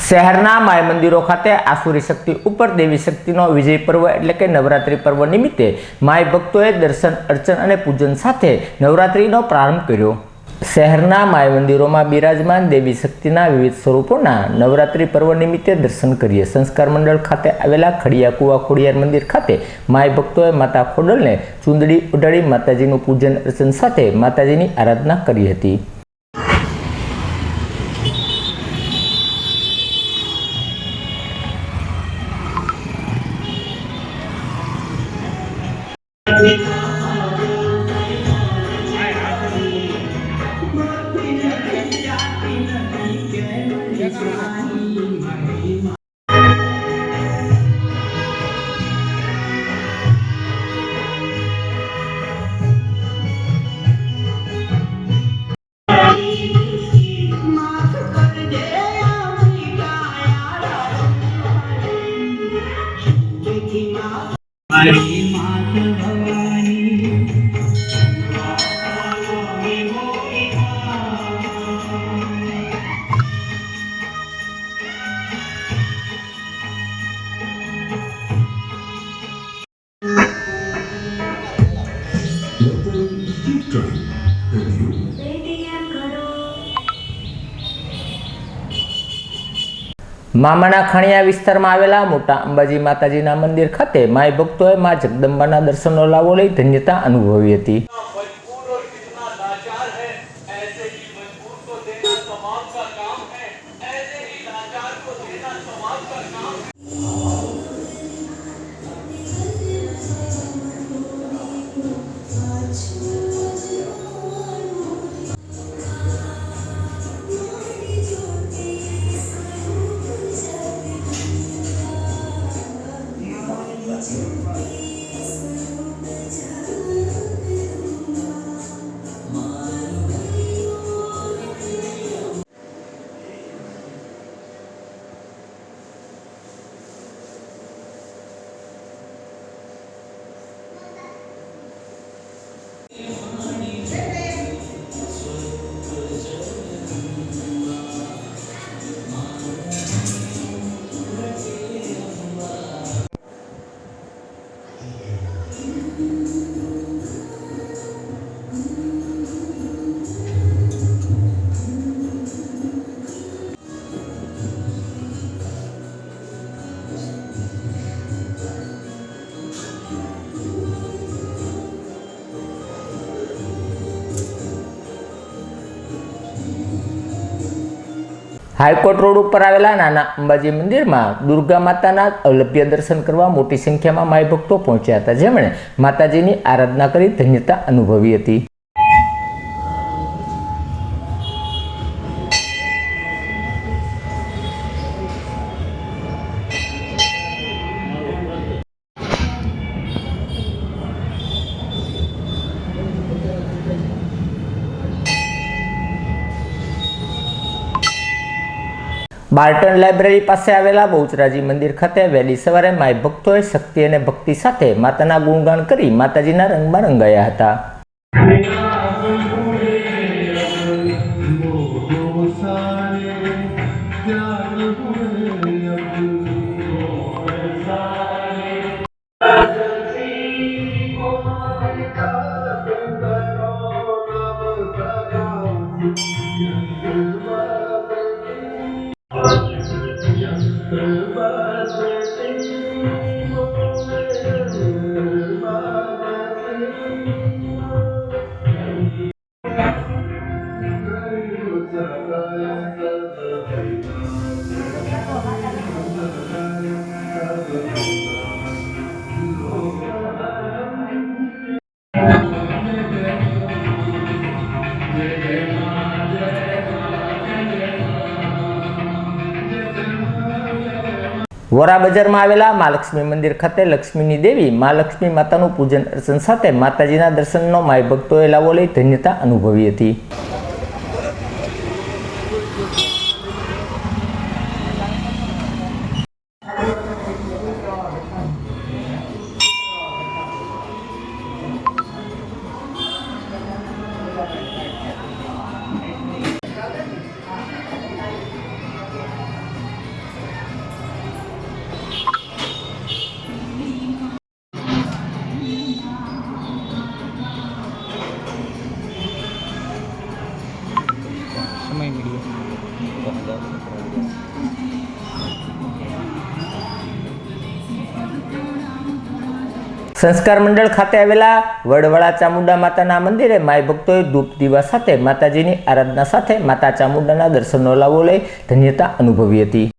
શહેરના માય મંદિરો ખાતે આસુરી શક્તિ ઉપર દેવી શક્તિનો વિજય પર્વ એટલે કે નવરાત્રી પર્વ નિમિત્તે માય ભક્તોએ દર્શન અર્ચન અને પૂજન સાથે નવરાત્રીનો પ્રારંભ કર્યો। શહેરના માય મંદિરોમાં બિરાજમાન દેવી શક્તિના વિવિધ સ્વરૂપોના નવરાત્રી પર્વ નિમિત્તે દર્શન કરીએ। સંસ્કાર મંડળ ખાતે આવેલા ખડિયા કુવા ખોડિયાર મંદિર ખાતે માય ભક્તોએ માતા ખોડલને ચૂંદડી ઉડાડી માતાજીનું પૂજન અર્ચન સાથે માતાજીની આરાધના કરી હતી। મામાના ખાણિયા વિસ્તારમાં આવેલા મોટા અંબાજી માતાજીના મંદિર ખાતે માય ભક્તોએ મા જગદંબાના દર્શનનો લાવો લઈ ધન્યતા અનુભવી હતી। હાઈકોર્ટ રોડ ઉપર આવેલા નાના અંબાજી મંદિરમાં દુર્ગા માતાના અલભ્ય દર્શન કરવા મોટી સંખ્યામાં માય ભક્તો પહોંચ્યા હતા, જેમણે માતાજીની આરાધના કરી ધન્યતા અનુભવી હતી। બાર્ટન લાઇબ્રેરી પાસે આવેલા બહુચરાજી મંદિર ખાતે વહેલી સવારે માય ભક્તોએ શક્તિ અને ભક્તિ સાથે માતાના ગુણગાન કરી માતાજીના રંગમાં રંગાયા હતા। વોરા બજારમાં આવેલા મહાલક્ષ્મી મંદિર ખાતે લક્ષ્મીની દેવી મહાલક્ષ્મી માતાનું પૂજન અર્ચન સાથે માતાજીના દર્શનનો માય ભક્તોએ લાવો લઈ ધન્યતા અનુભવી હતી। સમય મળ્યો. સંસ્કાર મંડળ ખાતે આવેલા વડવાળા ચામુંડા માતાના મંદિરે માય ભક્તોએ ધૂપ દીવા સાથે માતાજીની આરાધના સાથે માતા ચામુંડાના દર્શનનો લાવો લઈ ધન્યતા અનુભવી હતી.